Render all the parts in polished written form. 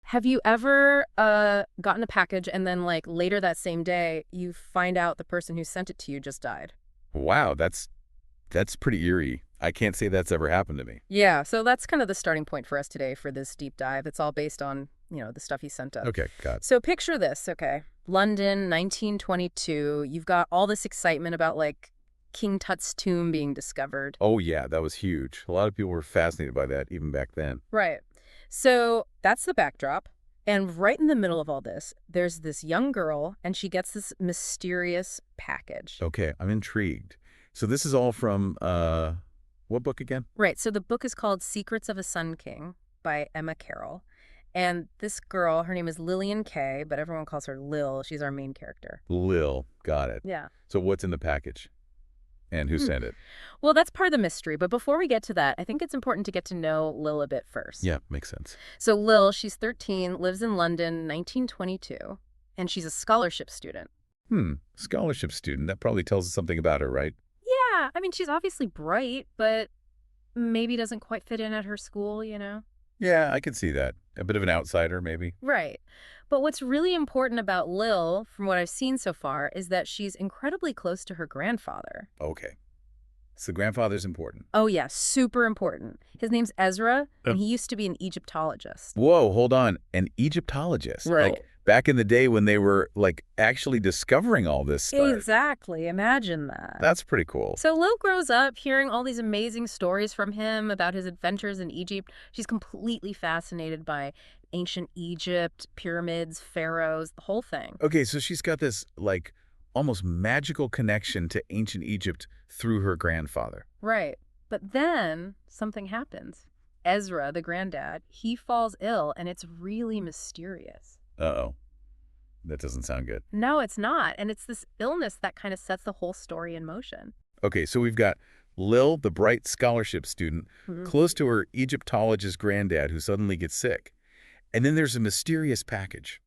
Have you ever gotten a package and then like later that same day you find out the person who sent it to you just died? Wow, that's pretty eerie. I can't say that's ever happened to me. Yeah, so that's kind of the starting point for us today for this deep dive. It's all based on, the stuff he sent us. Okay, got it. So picture this, okay? London, 1922. You've got all this excitement about like King Tut's tomb being discovered. Oh yeah, that was huge. A lot of people were fascinated by that even back then. Right. So that's the backdrop. And right in the middle of all this, there's this young girl, and she gets this mysterious package. Okay, I'm intrigued. So this is all from what book again? Right. So the book is called Secrets of a Sun King by Emma Carroll. And this girl, her name is Lillian Kay, but everyone calls her Lil. She's our main character. Lil. Got it. Yeah. So what's in the package? And who sent it? Well, that's part of the mystery. But before we get to that, I think it's important to get to know Lil a bit first. Yeah, makes sense. So Lil, she's 13, lives in London, 1922, and she's a scholarship student. Scholarship student. That probably tells us something about her, right? Yeah, I mean, she's obviously bright, but maybe doesn't quite fit in at her school. Yeah, I could see that. A bit of an outsider, maybe. Right. But what's really important about Lil, from what I've seen so far, is that she's incredibly close to her grandfather. Okay. So grandfather's important. Oh, yeah, super important. His name's Ezra, and he used to be an Egyptologist. Whoa, hold on. An Egyptologist. Right. Like back in the day when they were like actually discovering all this stuff. Exactly. Imagine that. That's pretty cool. So Lil grows up hearing all these amazing stories from him about his adventures in Egypt. She's completely fascinated by ancient Egypt, pyramids, pharaohs, the whole thing. Okay, so she's got this like almost magical connection to ancient Egypt through her grandfather. Right. But then something happens. Ezra, the granddad, he falls ill, and it's really mysterious. Uh-oh. That doesn't sound good. No, it's not. And it's this illness that kind of sets the whole story in motion. Okay, so we've got Lil, the bright scholarship student, close to her Egyptologist granddad who suddenly gets sick. And then there's a mysterious package.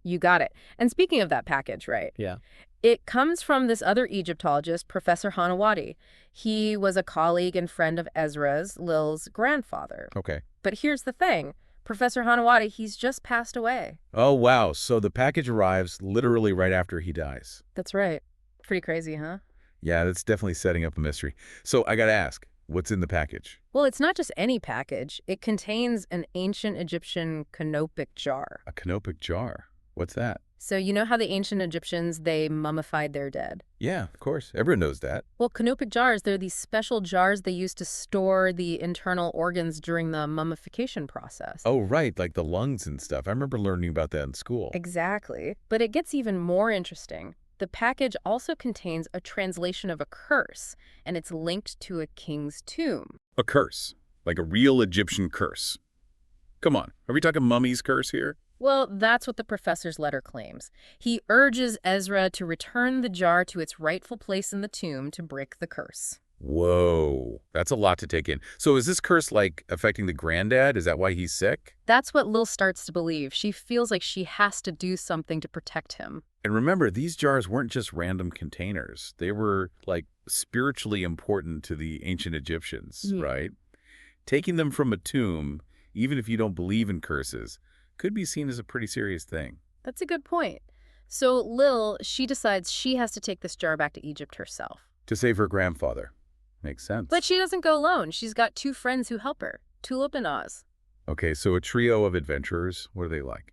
You got it. And speaking of that package, right? Yeah. It comes from this other Egyptologist, Professor Hanawati. He was a colleague and friend of Ezra's, Lil's grandfather. Okay. But here's the thing. Professor Hanawati, he's just passed away. Oh, wow. So the package arrives literally right after he dies. That's right. Pretty crazy, huh? Yeah, that's definitely setting up a mystery. So I got to ask, what's in the package? Well, it's not just any package. It contains an ancient Egyptian canopic jar. A canopic jar. What's that? So you know how the ancient Egyptians, they mummified their dead? Yeah, of course. Everyone knows that. Well, canopic jars, they're these special jars they used to store the internal organs during the mummification process. Oh, right, like the lungs and stuff. I remember learning about that in school. Exactly. But it gets even more interesting. The package also contains a translation of a curse, and it's linked to a king's tomb. A curse. Like a real Egyptian curse. Come on, are we talking mummy's curse here? Well, that's what the professor's letter claims. He urges Ezra to return the jar to its rightful place in the tomb to break the curse. Whoa, that's a lot to take in. So is this curse, like, affecting the granddad? Is that why he's sick? That's what Lil starts to believe. She feels like she has to do something to protect him. And remember, these jars weren't just random containers. They were, like, spiritually important to the ancient Egyptians, right? Taking them from a tomb, even if you don't believe in curses, could be seen as a pretty serious thing. That's a good point. So Lil, she decides she has to take this jar back to Egypt herself. To save her grandfather. Makes sense. But she doesn't go alone. She's got two friends who help her, Tulip and Oz. Okay, so a trio of adventurers. What are they like?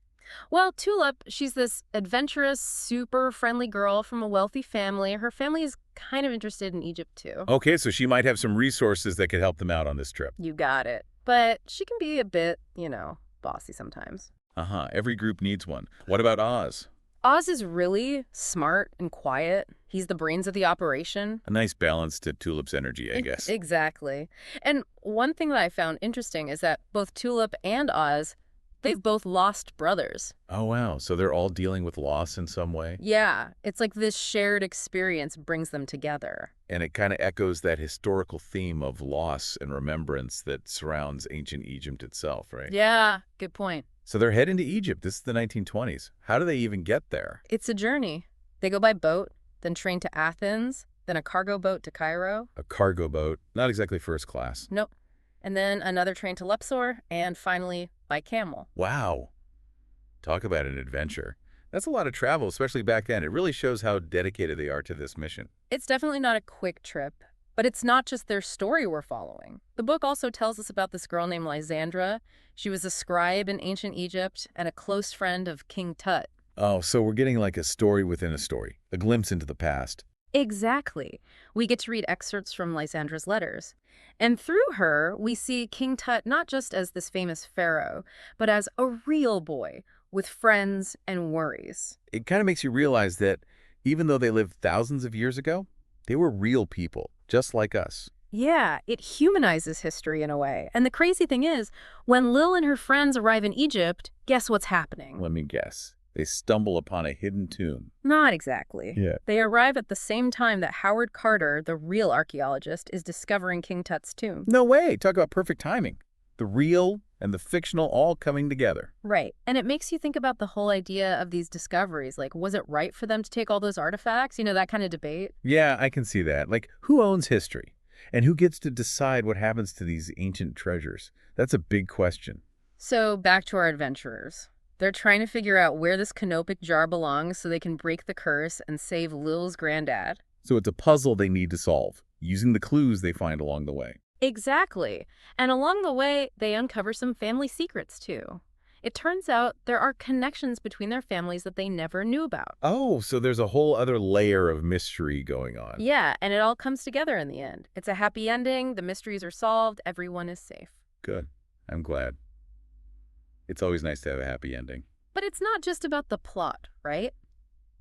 Well, Tulip, she's this adventurous, super friendly girl from a wealthy family. Her family is kind of interested in Egypt, too. Okay, so she might have some resources that could help them out on this trip. You got it. But she can be a bit, bossy sometimes. Every group needs one. What about Oz? Oz is really smart and quiet. He's the brains of the operation. A nice balance to Tulip's energy, I guess. Exactly. And one thing that I found interesting is that both Tulip and Oz, they've both lost brothers. Oh, wow. So they're all dealing with loss in some way? Yeah. It's like this shared experience brings them together. And it kind of echoes that historical theme of loss and remembrance that surrounds ancient Egypt itself, right? Yeah. Good point. So they're heading to Egypt. This is the 1920s. How do they even get there? It's a journey. They go by boat, then train to Athens, then a cargo boat to Cairo. A cargo boat. Not exactly first class. Nope. And then another train to Luxor, and finally by camel. Wow. Talk about an adventure. That's a lot of travel, especially back then. It really shows how dedicated they are to this mission. It's definitely not a quick trip, but it's not just their story we're following. The book also tells us about this girl named Lysandra. She was a scribe in ancient Egypt and a close friend of King Tut. Oh, so we're getting like a story within a story, a glimpse into the past. Exactly. We get to read excerpts from Lysandra's letters. And through her, we see King Tut not just as this famous pharaoh, but as a real boy with friends and worries. It kind of makes you realize that even though they lived thousands of years ago, they were real people, just like us. Yeah, it humanizes history in a way. And the crazy thing is, when Lil and her friends arrive in Egypt, guess what's happening? Let me guess. They stumble upon a hidden tomb. Not exactly. Yeah. They arrive at the same time that Howard Carter, the real archaeologist, is discovering King Tut's tomb. No way. Talk about perfect timing. The real and the fictional all coming together. Right. And it makes you think about the whole idea of these discoveries. Like, was it right for them to take all those artifacts? You know, that kind of debate. Yeah, I can see that. Like, who owns history? And who gets to decide what happens to these ancient treasures? That's a big question. So back to our adventurers. They're trying to figure out where this canopic jar belongs so they can break the curse and save Lil's granddad. So it's a puzzle they need to solve, using the clues they find along the way. Exactly. And along the way, they uncover some family secrets, too. It turns out there are connections between their families that they never knew about. Oh, so there's a whole other layer of mystery going on. Yeah, and it all comes together in the end. It's a happy ending, the mysteries are solved, everyone is safe. Good. I'm glad. It's always nice to have a happy ending. But it's not just about the plot, right?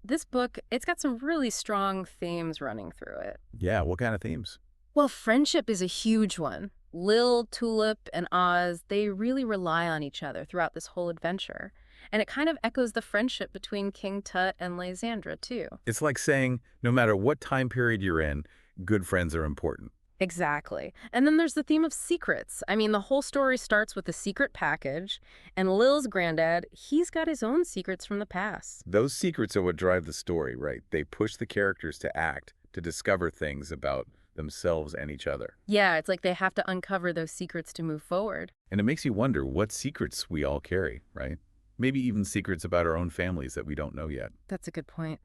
This book, it's got some really strong themes running through it. Yeah, what kind of themes? Well, friendship is a huge one. Lil, Tulip, and Oz, they really rely on each other throughout this whole adventure. And it kind of echoes the friendship between King Tut and Lysandra, too. It's like saying, no matter what time period you're in, good friends are important. Exactly. And then there's the theme of secrets. I mean, the whole story starts with a secret package, and Lil's granddad, he's got his own secrets from the past. Those secrets are what drive the story, right? They push the characters to act, to discover things about themselves and each other. Yeah, it's like they have to uncover those secrets to move forward. And it makes you wonder what secrets we all carry, right? Maybe even secrets about our own families that we don't know yet. That's a good point.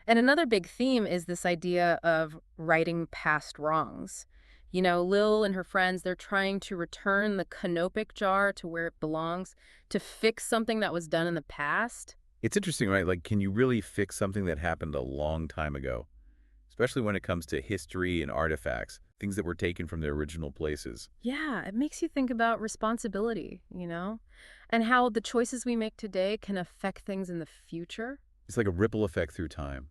And another big theme is this idea of righting past wrongs. You know, Lil and her friends, they're trying to return the canopic jar to where it belongs, to fix something that was done in the past. It's interesting, right? Like, can you really fix something that happened a long time ago? Especially when it comes to history and artifacts, things that were taken from their original places. Yeah, it makes you think about responsibility, you know, and how the choices we make today can affect things in the future. It's like a ripple effect through time.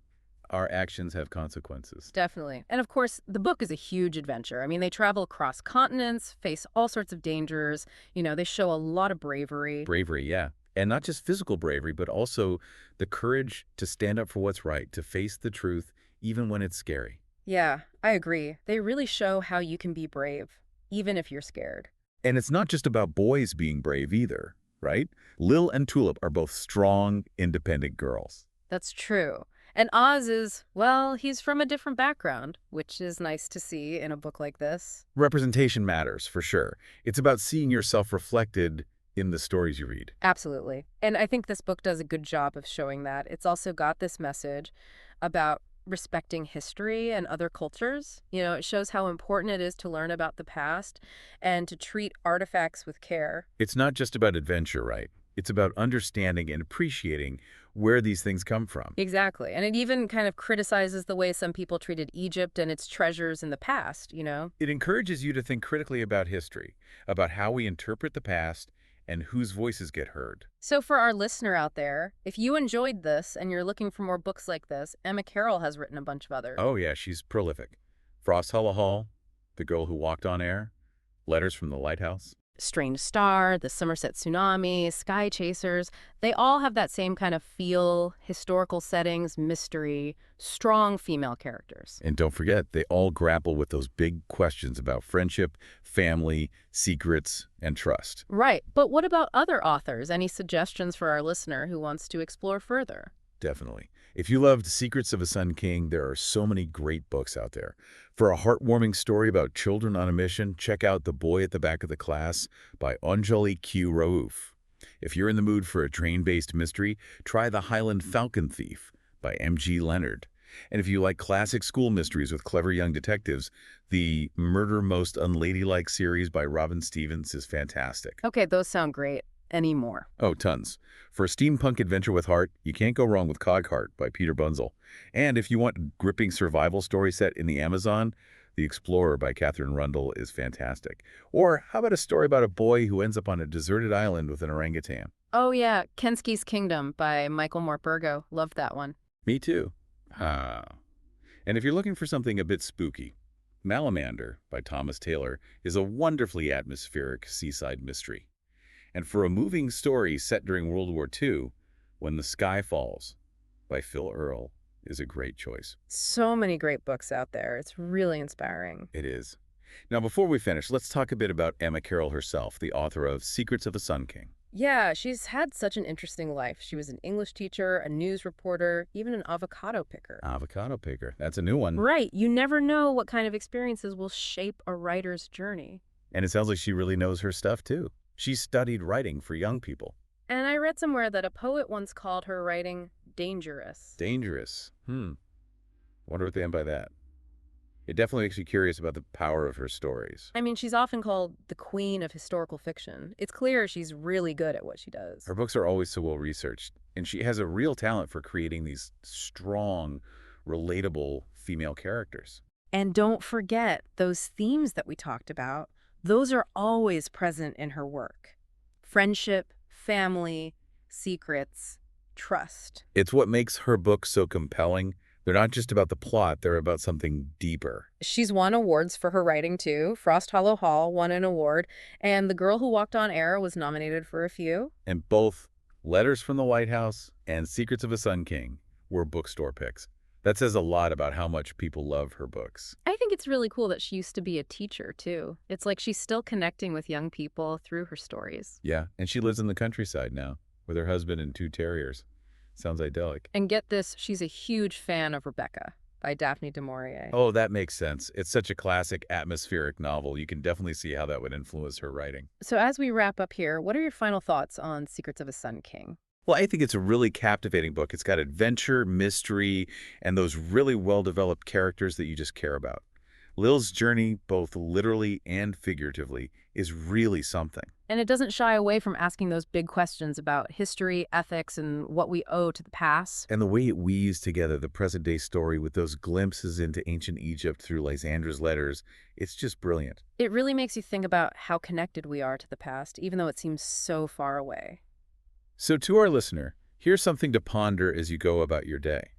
Our actions have consequences. Definitely. And of course, the book is a huge adventure. I mean, they travel across continents, face all sorts of dangers. You know, they show a lot of bravery. Bravery, yeah. And not just physical bravery, but also the courage to stand up for what's right, to face the truth, even when it's scary. Yeah, I agree. They really show how you can be brave, even if you're scared. And it's not just about boys being brave either, right? Lil and Tulip are both strong, independent girls. That's true. And Oz is, well, he's from a different background, which is nice to see in a book like this. Representation matters, for sure. It's about seeing yourself reflected in the stories you read. Absolutely. And I think this book does a good job of showing that. It's also got this message about respecting history and other cultures. You know, it shows how important it is to learn about the past and to treat artifacts with care. It's not just about adventure, right? It's about understanding and appreciating where these things come from. Exactly. And it even kind of criticizes the way some people treated Egypt and its treasures in the past, you know? It encourages you to think critically about history, about how we interpret the past and whose voices get heard. So for our listener out there, if you enjoyed this and you're looking for more books like this, Emma Carroll has written a bunch of others. Oh yeah, she's prolific. Frost Hollow Hall, The Girl Who Walked on Air, Letters from the Lighthouse. Strange Star, The Somerset Tsunami, Sky Chasers, they all have that same kind of feel, historical settings, mystery, strong female characters. And don't forget, they all grapple with those big questions about friendship, family, secrets, and trust. Right, but what about other authors? Any suggestions for our listener who wants to explore further? Definitely. If you loved Secrets of a Sun King, there are so many great books out there. For a heartwarming story about children on a mission, check out The Boy at the Back of the Class by Anjali Q. Raouf. If you're in the mood for a train-based mystery, try The Highland Falcon Thief by M.G. Leonard. And if you like classic school mysteries with clever young detectives, the Murder Most Unladylike series by Robin Stevens is fantastic. Okay, those sound great. Any more? Oh, tons. For a steampunk adventure with heart, you can't go wrong with Cogheart by Peter Bunzel. And if you want a gripping survival story set in the Amazon, The Explorer by Catherine Rundle is fantastic. Or how about a story about a boy who ends up on a deserted island with an orangutan? Oh yeah, Kensky's Kingdom by Michael Morpurgo. Loved that one. Me too. Ah. And if you're looking for something a bit spooky, Malamander by Thomas Taylor is a wonderfully atmospheric seaside mystery. And for a moving story set during World War II, When the Sky Falls by Phil Earle is a great choice. So many great books out there. It's really inspiring. It is. Now, before we finish, let's talk a bit about Emma Carroll herself, the author of Secrets of the Sun King. Yeah, she's had such an interesting life. She was an English teacher, a news reporter, even an avocado picker. Avocado picker. That's a new one. Right. You never know what kind of experiences will shape a writer's journey. And it sounds like she really knows her stuff, too. She studied writing for young people. And I read somewhere that a poet once called her writing dangerous. Dangerous. Wonder what they meant by that. It definitely makes you curious about the power of her stories. I mean, she's often called the queen of historical fiction. It's clear she's really good at what she does. Her books are always so well researched, and she has a real talent for creating these strong, relatable female characters. And don't forget those themes that we talked about. Those are always present in her work. Friendship, family, secrets, trust. It's what makes her books so compelling. They're not just about the plot, they're about something deeper. She's won awards for her writing, too. Frost Hollow Hall won an award, and The Girl Who Walked on Air was nominated for a few. And both Letters from the White House and Secrets of a Sun King were bookstore picks. That says a lot about how much people love her books. I think it's really cool that she used to be a teacher, too. It's like she's still connecting with young people through her stories. Yeah, and she lives in the countryside now with her husband and 2 terriers. Sounds idyllic. And get this, she's a huge fan of Rebecca by Daphne du Maurier. Oh, that makes sense. It's such a classic, atmospheric novel. You can definitely see how that would influence her writing. So as we wrap up here, what are your final thoughts on Secrets of a Sun King? Well, I think it's a really captivating book. It's got adventure, mystery, and those really well-developed characters that you just care about. Lil's journey, both literally and figuratively, is really something. And it doesn't shy away from asking those big questions about history, ethics, and what we owe to the past. And the way it weaves together the present-day story with those glimpses into ancient Egypt through Lysandra's letters, it's just brilliant. It really makes you think about how connected we are to the past, even though it seems so far away. So to our listener, here's something to ponder as you go about your day.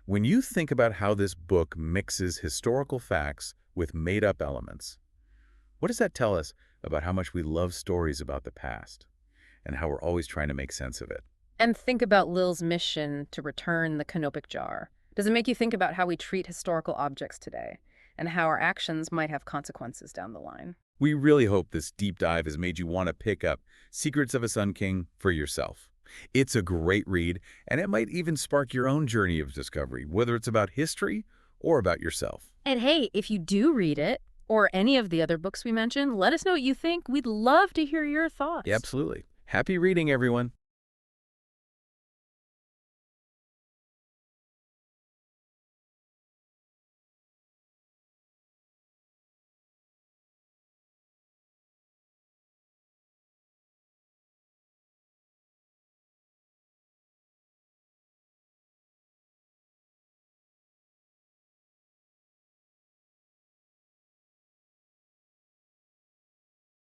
When you think about how this book mixes historical facts with made-up elements, what does that tell us about how much we love stories about the past and how we're always trying to make sense of it? And think about Lil's mission to return the canopic jar. Does it make you think about how we treat historical objects today and how our actions might have consequences down the line? We really hope this deep dive has made you want to pick up Secrets of a Sun King for yourself. It's a great read, and it might even spark your own journey of discovery, whether it's about history or about yourself. And hey, if you do read it, or any of the other books we mentioned, let us know what you think. We'd love to hear your thoughts. Yeah, absolutely. Happy reading, everyone.